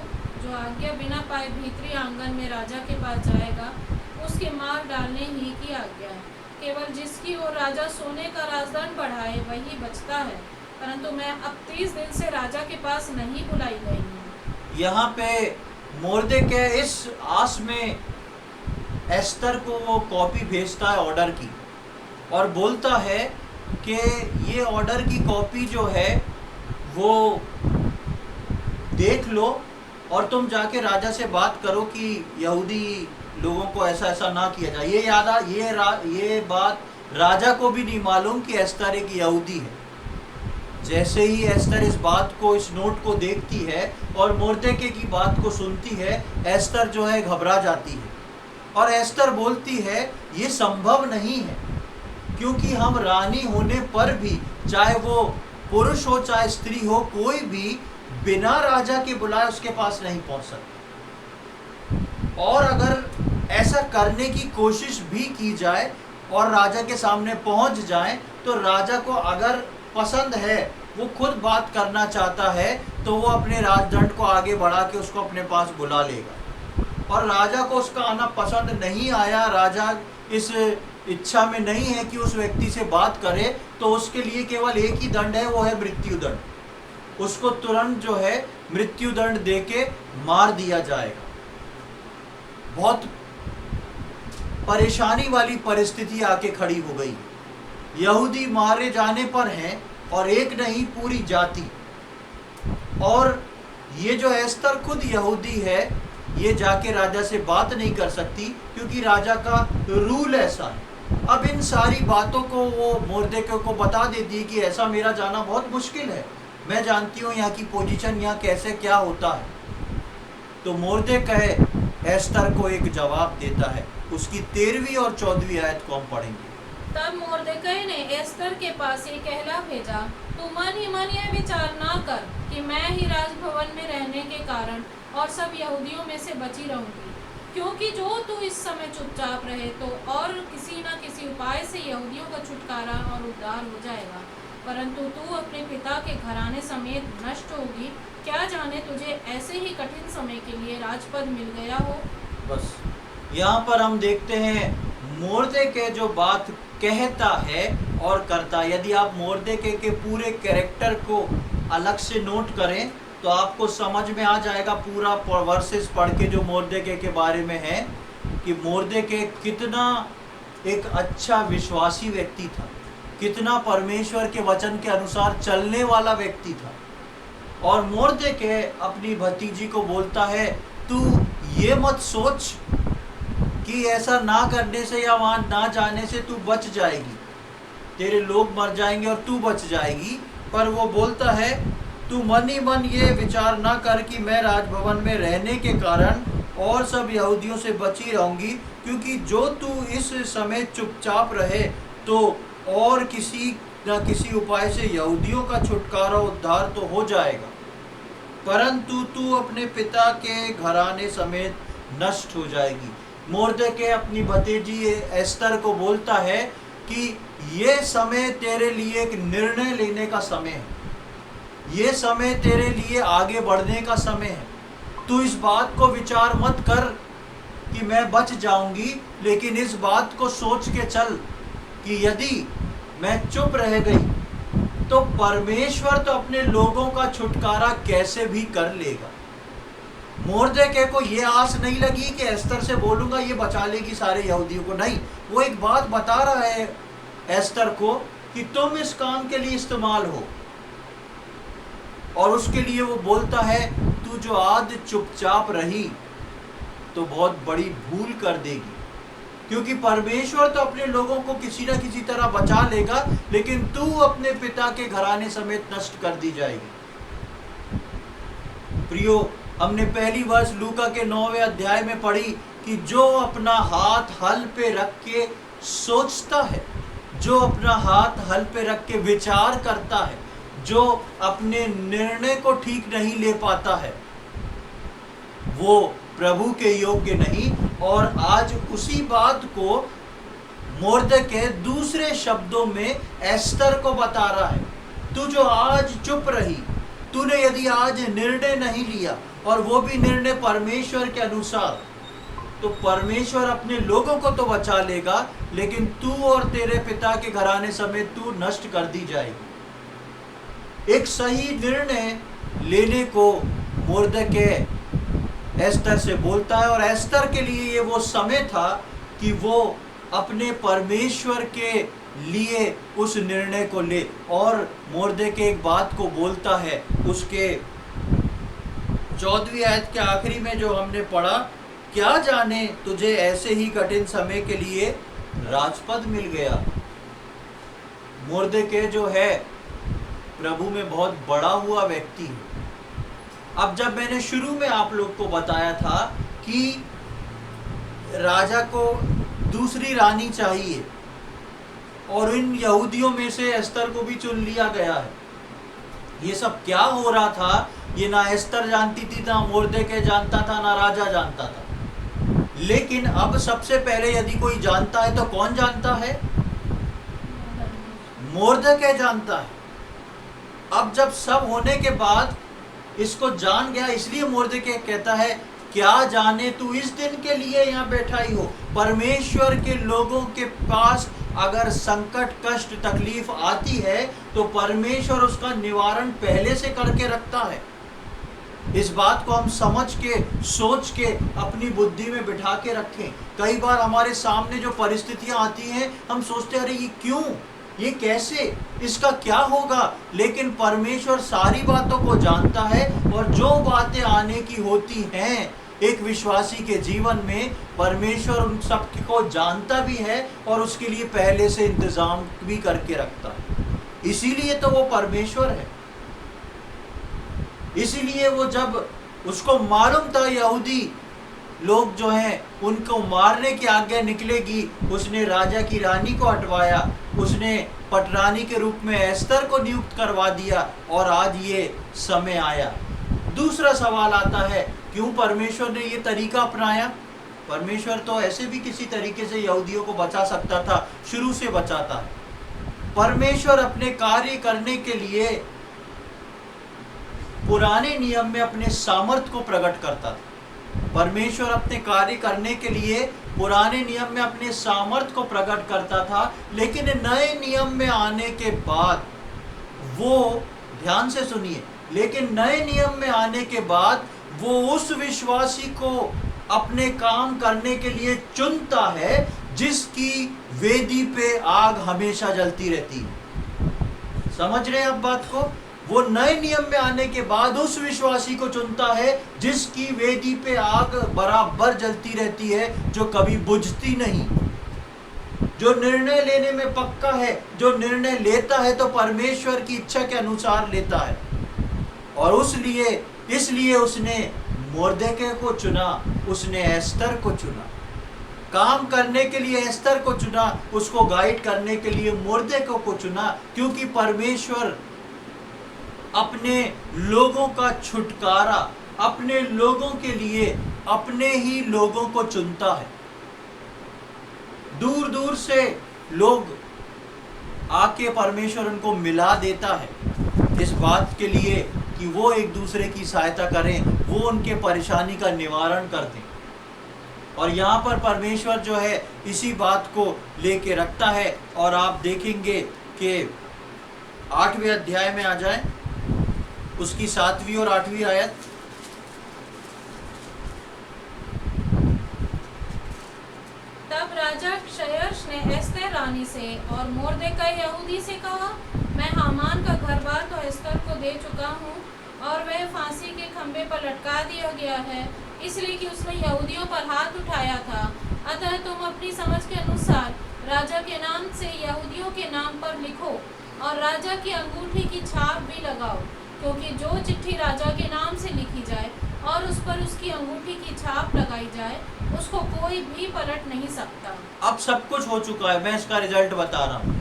जो आज्ञा बिना पाए भीतरी आंगन में राजा के पास जाएगा, उसके मार डालने ही की आज्ञा है। केवल जिसकी ओर राजा सोने का राजदंड बढ़ाए वही बचता है, परंतु मैं अब 30 दिन से राजा के पास नहीं बुलाई गई हूँ। यहाँ पे मोर्देकै इस आस में एस्तर को वो कॉपी भेजता है ऑर्डर की और बोलता है कि ये ऑर्डर की कॉपी जो है वो देख लो और तुम जाके राजा से बात करो कि यहूदी लोगों को ऐसा ऐसा ना किया जाए। ये बात राजा को भी नहीं मालूम कि एस्तर एक यहूदी है। जैसे ही एस्तर इस बात को, इस नोट को देखती है और मोर्देकै की बात को सुनती है, एस्तर जो है घबरा जाती है और एस्तर बोलती है ये संभव नहीं है, क्योंकि हम रानी होने पर भी, चाहे वो पुरुष हो चाहे स्त्री हो, कोई भी बिना राजा के बुलाए उसके पास नहीं पहुंच सकता। और अगर ऐसा करने की कोशिश भी की जाए और राजा के सामने पहुंच जाए तो राजा को अगर पसंद है, वो खुद बात करना चाहता है, तो वो अपने राजदंड को आगे बढ़ा के उसको अपने पास बुला लेगा। और राजा को उसका आना पसंद नहीं आया, राजा इस इच्छा में नहीं है कि उस व्यक्ति से बात करे, तो उसके लिए केवल एक ही दंड है, वो है मृत्युदंड। उसको तुरंत जो है मृत्युदंड देके मार दिया जाएगा। बहुत परेशानी वाली परिस्थिति आके खड़ी हो गई। यहूदी मारे जाने पर हैं और एक नहीं पूरी जाति। और ये जो एस्तर खुद यहूदी है, ये जाके राजा से बात नहीं कर सकती क्योंकि राजा का रूल ऐसा है। अब इन सारी बातों को वो मोर्देकै को बता देती है कि ऐसा मेरा जाना बहुत मुश्किल है, मैं जानती हूँ यहाँ की पोजीशन, यहाँ कैसे क्या होता है। तो मोर्देकै एस्तर को एक जवाब देता है। उसकी 13वीं और 14वीं आयत को हम पढ़ेंगे। तब मोर्देकै ने एस्तर के पास ये कहला भेजा, तू मन ही मन यह विचार ना कर कि मैं ही राजभवन में रहने के कारण और सब यहूदियों में से बची रहूंगी, क्योंकि जो तू इस समय चुपचाप रहे तो और किसी न किसी उपाय से यहूदियों का छुटकारा और उद्धार हो जाएगा, परंतु तू अपने पिता के घराने समेत नष्ट होगी। क्या जाने तुझे ऐसे ही कठिन समय के लिए राजपद मिल गया हो। बस यहाँ पर हम देखते हैं मोर्देकै जो बात कहता है और करता है। यदि आप मोर्देकै के पूरे कैरेक्टर को अलग से नोट करें तो आपको समझ में आ जाएगा, पूरा वर्सेस पढ़ के जो मोर्देकै के बारे में है, कि मोर्देकै कितना एक अच्छा विश्वासी व्यक्ति था, कितना परमेश्वर के वचन के अनुसार चलने वाला व्यक्ति था। और मोर्देकै अपनी भतीजी को बोलता है, तू ये मत सोच कि ऐसा ना करने से या वहां ना जाने से तू बच जाएगी, तेरे लोग मर जाएंगे और तू बच जाएगी। पर वो बोलता है तू मन ही मन ये विचार ना कर कि मैं राजभवन में रहने के कारण और सब यहूदियों से बची रहूंगी, क्योंकि जो तू इस समय चुपचाप रहे तो और किसी न किसी उपाय से यहूदियों का छुटकारा उद्धार तो हो जाएगा, परंतु तू अपने पिता के घराने समेत नष्ट हो जाएगी। मोर्दकै अपनी भतीजी एस्तर को बोलता है कि ये समय तेरे लिए एक निर्णय लेने का समय है, ये समय तेरे लिए आगे बढ़ने का समय है। तू इस बात को विचार मत कर कि मैं बच जाऊंगी, लेकिन इस बात को सोच के चल कि यदि मैं चुप रह गई तो परमेश्वर तो अपने लोगों का छुटकारा कैसे भी कर लेगा। मोर्दकै को ये आस नहीं लगी कि एस्तर से बोलूंगा ये बचा लेगी सारे यहूदियों को, नहीं, वो एक बात बता रहा है एस्तर को कि तुम इस काम के लिए इस्तेमाल हो, और उसके लिए वो बोलता है तू जो आज चुपचाप रही तो बहुत बड़ी भूल कर देगी, क्योंकि परमेश्वर तो अपने लोगों को किसी न किसी तरह बचा लेगा, लेकिन तू अपने पिता के घराने समेत नष्ट कर दी जाएगी। प्रियो, हमने पहली वर्ष लूका के 9वें अध्याय में पढ़ी कि जो अपना हाथ हल पे रख के सोचता है, जो अपना हाथ हल पे रख के विचार करता है, जो अपने निर्णय को ठीक नहीं ले पाता है, वो प्रभु के योग्य नहीं। और आज उसी बात को मोर्दकै दूसरे शब्दों में एस्तर को बता रहा है। तू जो आज चुप रही, तूने यदि आज निर्णय नहीं लिया, और वो भी निर्णय परमेश्वर के अनुसार, तो परमेश्वर अपने लोगों को तो बचा लेगा, लेकिन तू और तेरे पिता के घराने समेत तू नष्ट कर दी जाएगी। एक सही निर्णय लेने को मोर्दकै एस्तर से बोलता है, और एस्तर के लिए ये वो समय था कि वो अपने परमेश्वर के लिए उस निर्णय को ले। और मोर्दकै एक बात को बोलता है, उसके 14वीं आयत के आखिरी में जो हमने पढ़ा, क्या जाने तुझे ऐसे ही कठिन समय के लिए राजपद मिल गया। मोर्दकै जो है प्रभु में बहुत बड़ा हुआ व्यक्ति है। अब जब मैंने शुरू में आप लोग को बताया था कि राजा को दूसरी रानी चाहिए, और इन यहूदियों में से एस्तर को भी चुन लिया गया है, ये सब क्या हो रहा था ये ना एस्तर जानती थी, ना मोर्दकै जानता था, ना राजा जानता था। लेकिन अब सबसे पहले यदि कोई जानता है तो कौन जानता है? मोर्दकै जानता है। अब जब सब होने के बाद इसको जान गया, इसलिए मोर्दकै कहता है क्या जाने तू इस दिन के लिए यहाँ बैठा ही हो। परमेश्वर के लोगों के पास अगर संकट, कष्ट, तकलीफ आती है तो परमेश्वर उसका निवारण पहले से करके रखता है। इस बात को हम समझ के, सोच के, अपनी बुद्धि में बिठा के रखें। कई बार हमारे सामने जो परिस्थितियां आती हैं, हम सोचते हैं अरे ये क्यों, ये कैसे, इसका क्या होगा, लेकिन परमेश्वर सारी बातों को जानता है, और जो बातें आने की होती हैं एक विश्वासी के जीवन में, परमेश्वर उन सब को जानता भी है और उसके लिए पहले से इंतजाम भी करके रखता है। इसीलिए तो वो परमेश्वर है। इसीलिए वो जब उसको मालूम था यहूदी लोग जो हैं उनको मारने की आज्ञा निकलेगी, उसने राजा की रानी को हटवाया, उसने पटरानी के रूप में एस्तर को नियुक्त करवा दिया, और आज ये समय आया। दूसरा सवाल आता है, क्यों परमेश्वर ने ये तरीका अपनाया? परमेश्वर तो ऐसे भी किसी तरीके से यहूदियों को बचा सकता था, शुरू से बचाता है। परमेश्वर अपने कार्य करने के लिए पुराने नियम में अपने सामर्थ्य को प्रकट करता था। परमेश्वर अपने कार्य करने के लिए पुराने नियम में अपने सामर्थ्य को प्रकट करता था, लेकिन नए नियम में आने के बाद वो, ध्यान से सुनिए, लेकिन नए नियम में आने के बाद वो उस विश्वासी को अपने काम करने के लिए चुनता है जिसकी वेदी पे आग हमेशा जलती रहती है। समझ रहे हैं आप बात को? वो नए नियम में आने के बाद उस विश्वासी को चुनता है जिसकी वेदी पे आग बराबर जलती रहती है, जो कभी बुझती नहीं, जो निर्णय लेने में पक्का है, जो निर्णय लेता है तो परमेश्वर की इच्छा के अनुसार लेता है। और इसलिए उसने मोर्देकै को चुना, उसने एस्तर को चुना, काम करने के लिए एस्तर को चुना, उसको गाइड करने के लिए मोर्देकै को चुना, क्योंकि परमेश्वर अपने लोगों का छुटकारा, अपने लोगों के लिए अपने ही लोगों को चुनता है। दूर दूर से लोग आके परमेश्वर उनको मिला देता है, इस बात के लिए कि वो एक दूसरे की सहायता करें, वो उनके परेशानी का निवारण कर दें। और यहाँ पर परमेश्वर जो है इसी बात को लेके रखता है। और आप देखेंगे कि 8वें अध्याय में आ जाए, उसकी 7वीं और 8वीं आयत। तब राजा क्षयश ने एस्तर रानी से और मोर्देकै यहूदी से कहा, मैं हामान का घर बार तो एस्तर को दे चुका हूँ और वह फांसी के खंभे पर लटका दिया गया है, इसलिए कि उसने यहूदियों पर हाथ उठाया था। अतः तुम अपनी समझ के अनुसार राजा के नाम से यहूदियों के नाम पर लिखो और राजा की अंगूठी की छाप भी लगाओ, क्योंकि जो चिट्ठी राजा के नाम से लिखी जाए और उस पर उसकी अंगूठी की छाप लगाई जाए, उसको कोई भी पलट नहीं सकता। अब सब कुछ हो चुका है, मैं इसका रिजल्ट बता रहा हूँ,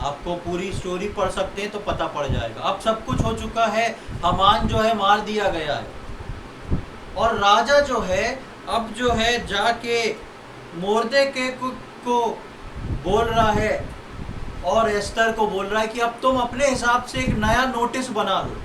आपको पूरी स्टोरी पढ़ सकते हैं तो पता पड़ जाएगा। अब सब कुछ हो चुका है, हामान जो है मार दिया गया है, और राजा जो है अब जो है जाके मोर्देकै को बोल रहा है और एस्तर को बोल रहा है कि अब तुम अपने हिसाब से एक नया नोटिस बना लो,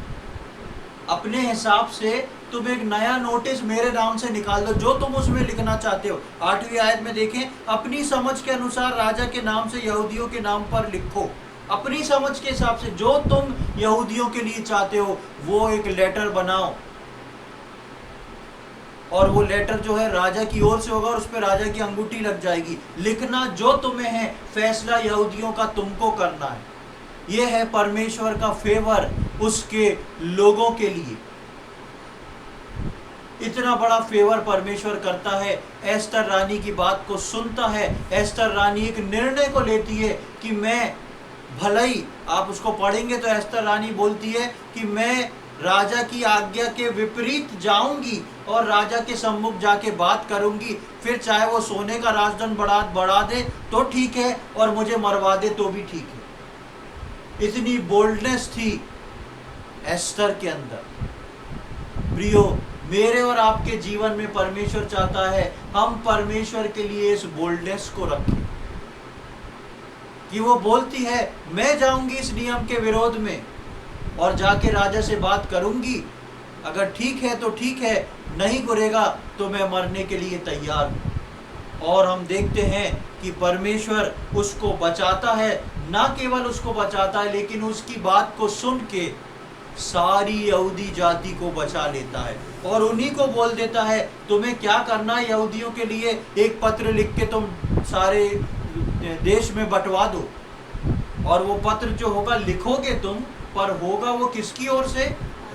अपने हिसाब से तुम एक नया नोटिस मेरे नाम से निकाल दो, जो तुम उसमें लिखना चाहते हो। 8वीं आयत में देखें, अपनी समझ के अनुसार राजा के नाम से यहूदियों के नाम पर लिखो, अपनी समझ के हिसाब से जो तुम यहूदियों के लिए चाहते हो वो एक लेटर बनाओ, और वो लेटर जो है राजा की ओर से होगा और उस पर राजा की अंगूठी लग जाएगी। लिखना जो तुम्हें है, फैसला यहूदियों का तुमको करना है। ये है परमेश्वर का फेवर उसके लोगों के लिए। इतना बड़ा फेवर परमेश्वर करता है। एस्तर रानी की बात को सुनता है। एस्तर रानी एक निर्णय को लेती है कि मैं भलाई, आप उसको पढ़ेंगे तो एस्तर रानी बोलती है कि मैं राजा की आज्ञा के विपरीत जाऊंगी और राजा के सम्मुख जाके बात करूंगी, फिर चाहे वो सोने का राजदंड बढ़ा दे तो ठीक है और मुझे मरवा दे तो भी ठीक है। इतनी बोल्डनेस थी एस्तर के अंदर। प्रियो, मेरे और आपके जीवन में परमेश्वर चाहता है हम परमेश्वर के लिए इस बोल्डनेस को रखें कि वो बोलती है मैं जाऊंगी इस नियम के विरोध में और जाके राजा से बात करूंगी, अगर ठीक है तो ठीक है, नहीं करेगा तो मैं मरने के लिए तैयार हूं। और हम देखते हैं कि परमेश्वर उसको बचाता है, ना केवल उसको बचाता है लेकिन उसकी बात को सुन के सारी यहूदी जाति को बचा लेता है और उन्हीं को बोल देता है तुम्हें क्या करना है, यहूदियों के लिए एक पत्र लिख के तुम सारे देश में बंटवा दो। और वो पत्र जो होगा लिखोगे तुम, पर होगा वो किसकी ओर से?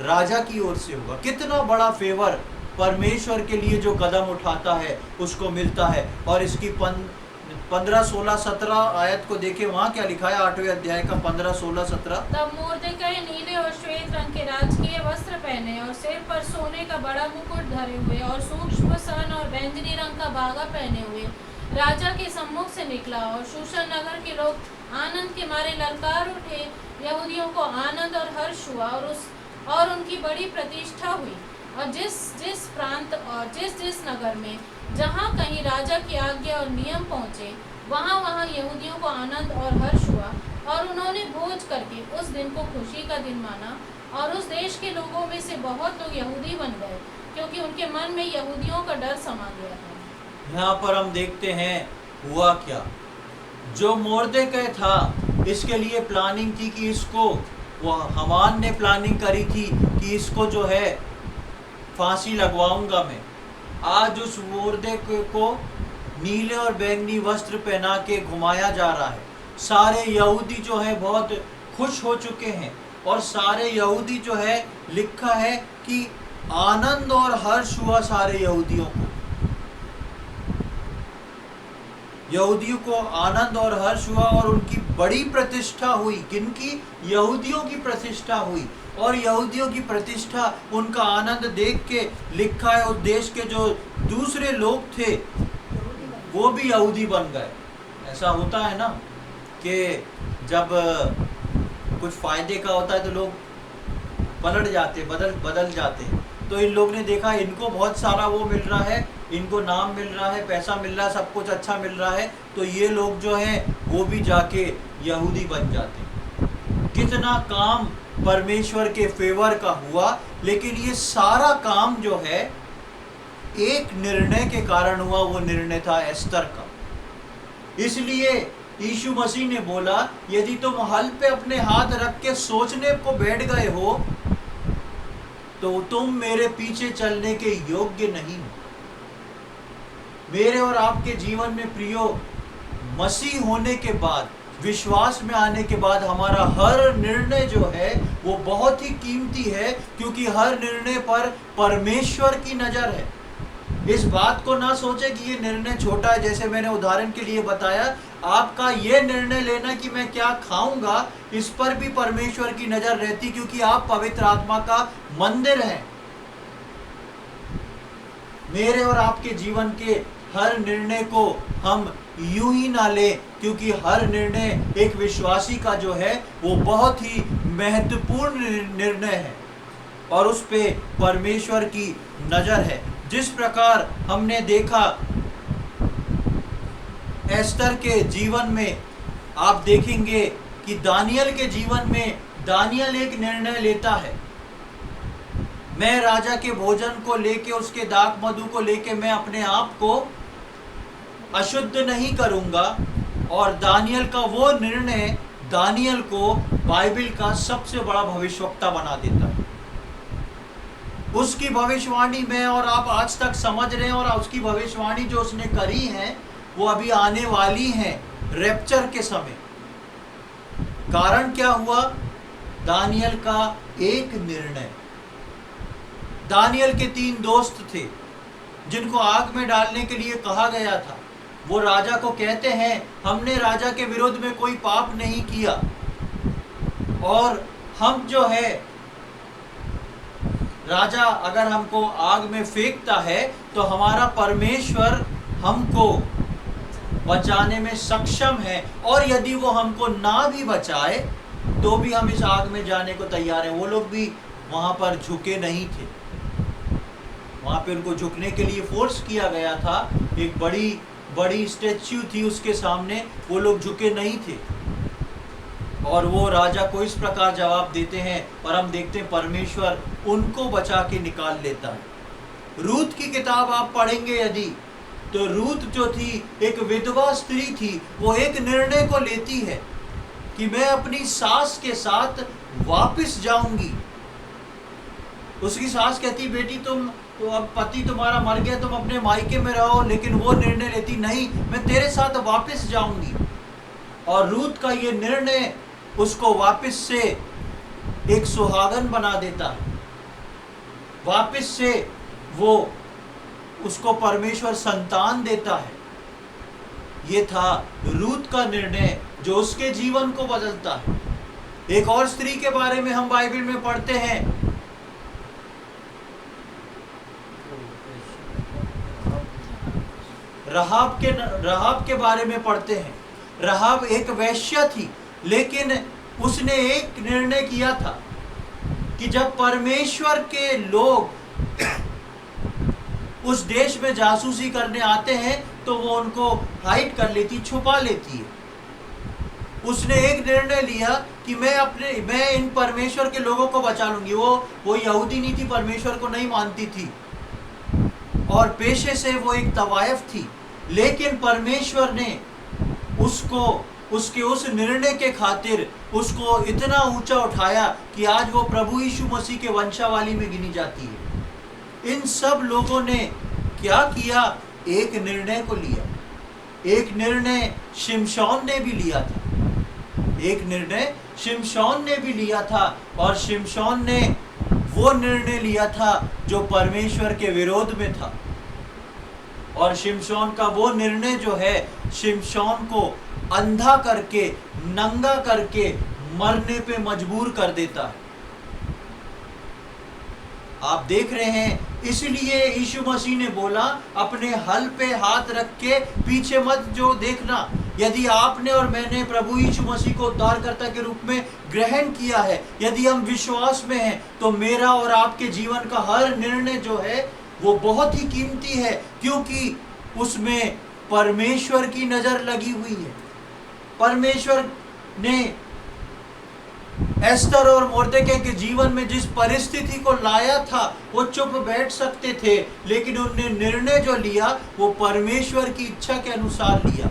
राजा की ओर से होगा। कितना बड़ा फेवर परमेश्वर के लिए जो कदम उठाता है उसको मिलता है। और इसकी 15, 16, 17 आयत को देखें, वहाँ क्या लिखा है 8वें अध्याय का 15, 16, 17। तब मोर्देकै नीले और श्वेत रंग के राजकीय वस्त्र पहने और सिर पर सोने का बड़ा मुकुट धरे हुए और सूक्ष्म सन और बैंगनी रंग का बागा पहने हुए राजा के सम्मुख से निकला। और शूशन नगर के लोग आनंद के मारे ललकार उठे। यहूदियों को आनंद और हर्ष हुआ और उनकी बड़ी प्रतिष्ठा हुई। और जिस प्रांत और जिस नगर में जहाँ कहीं राजा की आज्ञा और नियम पहुँचे, वहाँ यहूदियों को आनंद और हर्ष हुआ और उन्होंने भोज करके उस दिन को खुशी का दिन माना। और उस देश के लोगों में से बहुत लोग यहूदी बन गए, क्योंकि उनके मन में यहूदियों का डर समा गया था। यहाँ पर हम देखते हैं हुआ क्या। जो मोर्देकै था, इसके लिए प्लानिंग थी कि इसको, वो हामान ने प्लानिंग करी थी कि इसको जो है फांसी लगवाऊंगा मैं। आज उस मोर्देकै को नीले और बैंगनी वस्त्र पहना के घुमाया जा रहा है। सारे यहूदी जो है बहुत खुश हो चुके हैं और सारे यहूदी जो है, लिखा है कि आनंद और हर्ष हुआ सारे यहूदियों को। यहूदियों को आनंद और हर्ष हुआ और उनकी बड़ी प्रतिष्ठा हुई। किनकी? यहूदियों की प्रतिष्ठा हुई। और यहूदियों की प्रतिष्ठा, उनका आनंद देख के लिखा है उस देश के जो दूसरे लोग थे वो भी यहूदी बन गए। ऐसा होता है ना कि जब कुछ फायदे का होता है तो लोग पलट जाते, बदल जाते। तो इन लोग ने देखा इनको बहुत सारा वो मिल रहा है, इनको नाम मिल रहा है, पैसा मिल रहा है, सब कुछ अच्छा मिल रहा है, तो ये लोग जो हैं वो भी जाके यहूदी बन जाते। कितना काम परमेश्वर के फेवर का हुआ, लेकिन ये सारा काम जो है एक निर्णय के कारण हुआ। वो निर्णय था एस्तर का। इसलिए यीशु मसीह ने बोला, यदि तुम हल पे अपने हाथ रख के सोचने को बैठ गए हो तो तुम मेरे पीछे चलने के योग्य नहीं हो। मेरे और आपके जीवन में प्रियो, मसीह होने के बाद, विश्वास में आने के बाद हमारा हर निर्णय जो है वो बहुत ही कीमती है, क्योंकि हर निर्णय पर परमेश्वर की नजर है। इस बात को ना सोचे कि ये निर्णय छोटा है। जैसे मैंने उदाहरण के लिए बताया, आपका ये निर्णय लेना कि मैं क्या खाऊंगा, इस पर भी परमेश्वर की नजर रहती, क्योंकि आप पवित्र आत्मा का मंदिर हैं। मेरे और आपके जीवन के हर निर्णय को हम यूं ही ना लें, क्योंकि हर निर्णय एक विश्वासी का जो है वो बहुत ही महत्वपूर्ण निर्णय है और उस पे परमेश्वर की नजर है। जिस प्रकार हमने देखा एस्तर के जीवन में, आप देखेंगे कि दानियल के जीवन में दानियल एक निर्णय लेता है, मैं राजा के भोजन को लेके, उसके दाख मधु को लेके मैं अपने आप को अशुद्ध नहीं करूंगा। और दानियल का वो निर्णय दानियल को बाइबल का सबसे बड़ा भविष्यवक्ता बना देता है। उसकी भविष्यवाणी में और आप आज तक समझ रहे हैं, और उसकी भविष्यवाणी जो उसने करी है वो अभी आने वाली है रैप्चर के समय। कारण क्या हुआ? दानियल का एक निर्णय। दानियल के 3 दोस्त थे जिनको आग में डालने के लिए कहा गया था। वो राजा को कहते हैं, हमने राजा के विरुद्ध में कोई पाप नहीं किया, और हम जो है, राजा अगर हमको आग में फेंकता है तो हमारा परमेश्वर हमको बचाने में सक्षम है, और यदि वो हमको ना भी बचाए तो भी हम इस आग में जाने को तैयार हैं। वो लोग भी वहां पर झुके नहीं थे। वहां पे उनको झुकने के लिए फोर्स किया गया था। एक बड़ी स्टैच्यू थी उसके सामने, वो लोग झुके नहीं थे। और वो राजा को इस प्रकार जवाब देते हैं, और हम देखते हैं परमेश्वर उनको बचा के निकाल लेता है। रूत की किताब आप पढ़ेंगे यदि, तो रूत जो थी एक विधवा स्त्री थी। वो एक निर्णय को लेती है कि मैं अपनी सास के साथ वापस जाऊंगी। उसकी सास कहती, बेटी तुम तो अब पति तुम्हारा मर गया, तुम अपने मायके में रहो, लेकिन वो निर्णय लेती, नहीं मैं तेरे साथ वापस जाऊंगी। और रूत का ये निर्णय उसको वापस से एक सुहागन बना देता है। वापस से वो उसको परमेश्वर संतान देता है। ये था रूत का निर्णय जो उसके जीवन को बदलता है। एक और स्त्री के बारे में हम बाइबल में पढ़ते हैं, रहाब के बारे में पढ़ते हैं। रहाब एक वेश्या थी, लेकिन उसने एक निर्णय किया था कि जब परमेश्वर के लोग उस देश में जासूसी करने आते हैं तो वो उनको हाइड कर लेती, छुपा लेती है। उसने एक निर्णय लिया कि मैं इन परमेश्वर के लोगों को बचा लूंगी। वो यहूदी नहीं थी, परमेश्वर को नहीं मानती थी, और पेशे से वो एक तवायफ थी, लेकिन परमेश्वर ने उसको उसके उस निर्णय के खातिर उसको इतना ऊंचा उठाया कि आज वो प्रभु यीशु मसीह के वंशावली में गिनी जाती है। इन सब लोगों ने क्या किया? एक निर्णय को लिया। एक निर्णय शिमशोन ने भी लिया था। एक निर्णय शिमशोन ने भी लिया था, और शिमशोन ने वो निर्णय लिया था जो परमेश्वर के विरोध में था। और शिमशोन का वो निर्णय जो है, शिमशोन को अंधा करके, नंगा करके मरने पे मजबूर कर देता है। आप देख रहे हैं, इसलिए यीशु मसीह ने बोला, अपने हल पे हाथ रख के पीछे मत जो देखना। यदि आपने और मैंने प्रभु यीशु मसीह को उद्धारकर्ता के रूप में ग्रहण किया है, यदि हम विश्वास में हैं, तो मेरा और आपके जीवन का हर निर्णय जो है वो बहुत ही कीमती है, क्योंकि उसमें परमेश्वर की नजर लगी हुई है। परमेश्वर ने एस्तर और मोर्देकै के जीवन में जिस परिस्थिति को लाया था, वो चुप बैठ सकते थे, लेकिन उन्होंने निर्णय जो लिया वो परमेश्वर की इच्छा के अनुसार लिया।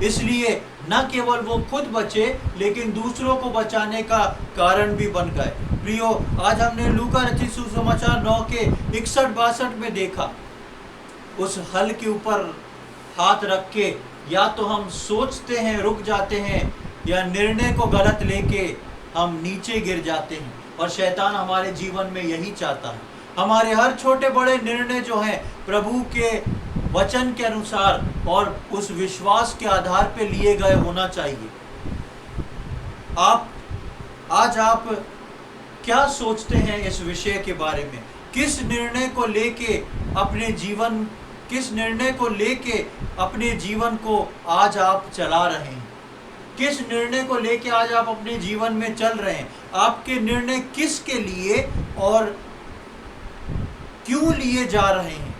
इसलिए न केवल वो खुद बचे, लेकिन दूसरों को बचाने का कारण भी बन गए। प्रियो, आज हमने लूका रचित सुसमाचार 9 के 61-62 में देखा, उस हल के ऊपर हाथ रख के या तो हम सोचते हैं, रुक जाते हैं, या निर्णय को गलत लेके हम नीचे गिर जाते हैं। और शैतान हमारे जीवन में यही चाहता है। हमारे हर छोटे बड़े निर्णय जो हैं प्रभु के वचन के अनुसार और उस विश्वास के आधार पे लिए गए होना चाहिए। आज आप क्या सोचते हैं इस विषय के बारे में? किस निर्णय को लेके अपने जीवन को आज आप चला रहे हैं? किस निर्णय को लेके आज आप अपने जीवन में चल रहे हैं? आपके निर्णय किसके लिए और क्यों लिए जा रहे हैं,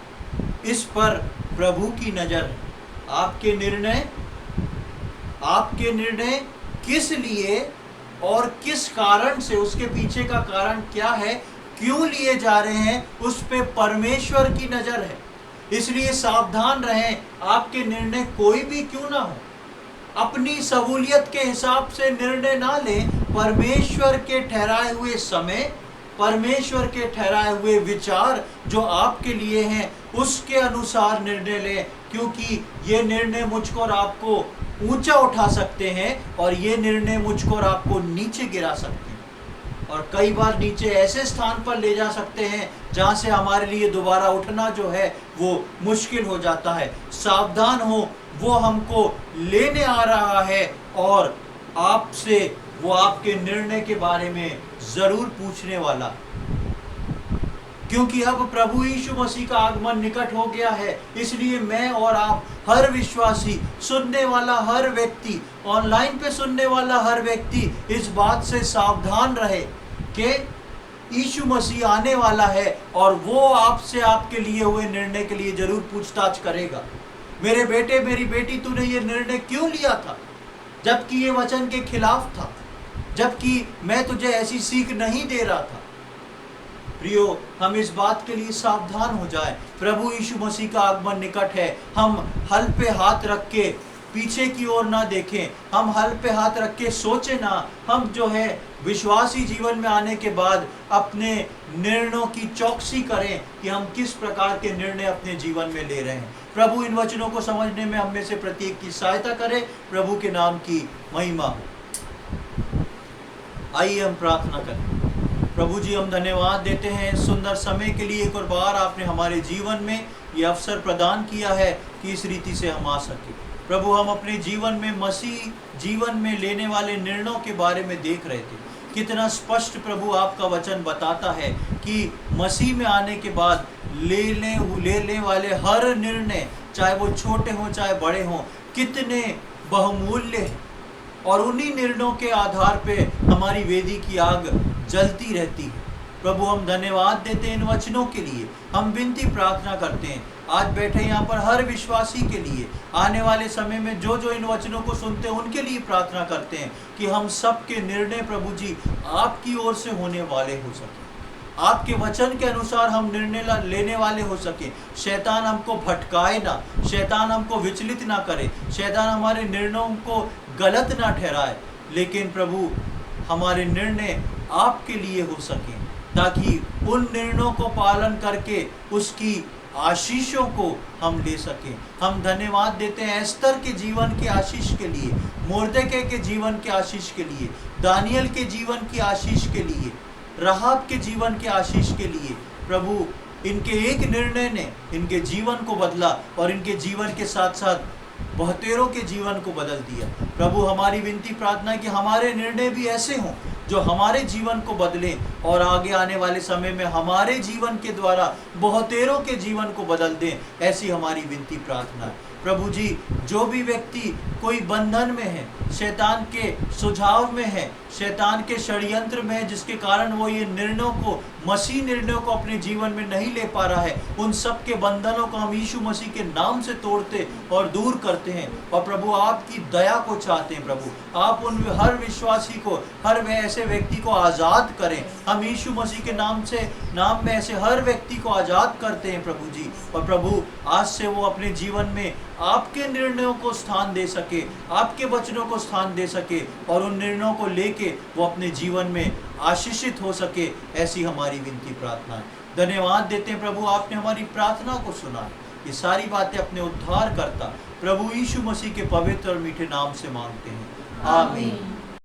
इस पर प्रभु की नजर है। आपके निर्णय किस लिए और किस कारण से, उसके पीछे का कारण क्या है, क्यों लिए जा रहे हैं, उस पे परमेश्वर की नजर है। इसलिए सावधान रहें, आपके निर्णय कोई भी क्यों ना हो, अपनी सहूलियत के हिसाब से निर्णय ना लें। परमेश्वर के ठहराए हुए समय, परमेश्वर के ठहराए हुए विचार जो आपके लिए हैं, उसके अनुसार निर्णय लें, क्योंकि ये निर्णय मुझको और आपको ऊंचा उठा सकते हैं, और ये निर्णय मुझको और आपको नीचे गिरा सकते हैं, और कई बार नीचे ऐसे स्थान पर ले जा सकते हैं जहां से हमारे लिए दोबारा उठना जो है वो मुश्किल हो जाता है। सावधान हो, वो हमको लेने आ रहा है, और आपसे वो आपके निर्णय के बारे में जरूर पूछने वाला, क्योंकि अब प्रभु यीशु मसीह का आगमन निकट हो गया है। इसलिए मैं और आप, हर विश्वासी, सुनने वाला हर व्यक्ति, ऑनलाइन पे सुनने वाला हर व्यक्ति इस बात से सावधान रहे कि यीशु मसीह आने वाला है, और वो आपसे आपके लिए हुए निर्णय के लिए जरूर पूछताछ करेगा। मेरे बेटे, मेरी बेटी, तूने ये निर्णय क्यों लिया था, जबकि ये वचन के खिलाफ था, जबकि मैं तुझे ऐसी सीख नहीं दे रहा था। प्रियो, हम इस बात के लिए सावधान हो जाएं। प्रभु यीशु मसीह का आगमन निकट है। हम हल पे हाथ रख के पीछे की ओर ना देखें, हम हल पे हाथ रख के सोचे ना। हम जो है विश्वासी जीवन में आने के बाद अपने निर्णयों की चौकसी करें कि हम किस प्रकार के निर्णय अपने जीवन में ले रहे हैं। प्रभु इन वचनों को समझने में हम में से प्रत्येक की सहायता करे। प्रभु के नाम की महिमा हो। आइए हम प्रार्थना करें। प्रभु जी, हम धन्यवाद देते हैं सुंदर समय के लिए। एक और बार आपने हमारे जीवन में ये अवसर प्रदान किया है कि इस रीति से हम आ सके। प्रभु, हम अपने जीवन में मसीह जीवन में लेने वाले निर्णयों के बारे में देख रहे थे। कितना स्पष्ट प्रभु आपका वचन बताता है कि मसीह में आने के बाद लेने वाले हर निर्णय, चाहे वो छोटे हों चाहे बड़े हों, कितने बहुमूल्य हैं, और उन्हीं निर्णयों के आधार पे हमारी वेदी की आग जलती रहती है। प्रभु, हम धन्यवाद देते हैं इन वचनों के लिए। हम विनती प्रार्थना करते हैं आज बैठे यहाँ पर हर विश्वासी के लिए, आने वाले समय में जो जो इन वचनों को सुनते हैं उनके लिए प्रार्थना करते हैं कि हम सबके निर्णय प्रभु जी आपकी ओर से होने वाले हो सके, आपके वचन के अनुसार हम निर्णय लेने वाले हो सके। शैतान हमको भटकाए ना, शैतान हमको विचलित ना करे, शैतान हमारे निर्णयों को गलत ना ठहराए, लेकिन प्रभु हमारे निर्णय आपके लिए हो सके, ताकि उन निर्णयों को पालन करके उसकी आशीषों को हम ले सकें। हम धन्यवाद देते हैं एस्तर के जीवन की आशीष के लिए, मोर्देकै के जीवन के आशीष के लिए, दानियल के जीवन की आशीष के लिए, राहाब के जीवन के आशीष के लिए। प्रभु, इनके एक निर्णय ने इनके जीवन को बदला और इनके जीवन के साथ साथ बहुतेरों के जीवन को बदल दिया। प्रभु, हमारी विनती प्रार्थना है कि हमारे निर्णय भी ऐसे हों जो हमारे जीवन को बदलें और आगे आने वाले समय में हमारे जीवन के द्वारा बहुतेरों के जीवन को बदल दें। ऐसी हमारी विनती प्रार्थना है। प्रभु जी, जो भी व्यक्ति कोई बंधन में है, शैतान के सुझाव में है, शैतान के षड्यंत्र में है, जिसके कारण वो ये निर्णयों को, मसीह निर्णयों को अपने जीवन में नहीं ले पा रहा है, उन सब के बंधनों को हम यीशु मसीह के नाम से तोड़ते और दूर करते हैं। और प्रभु, आपकी दया को चाहते हैं। प्रभु, आप उन हर विश्वासी को, हर ऐसे व्यक्ति को आज़ाद करें। हम यीशु मसीह के नाम में ऐसे हर व्यक्ति को आज़ाद करते हैं प्रभु जी। और प्रभु, आज से वो अपने जीवन में आपके निर्णयों को स्थान दे सके, आपके वचनों को स्थान दे सके और उन निर्णयों को लेके वो अपने जीवन में आशीषित हो सके। ऐसी हमारी विनती प्रार्थना है। धन्यवाद देते हैं प्रभु, आपने हमारी प्रार्थना को सुना। ये सारी बातें अपने उद्धार करता प्रभु यीशु मसीह के पवित्र और मीठे नाम से मांगते हैं, आमीन।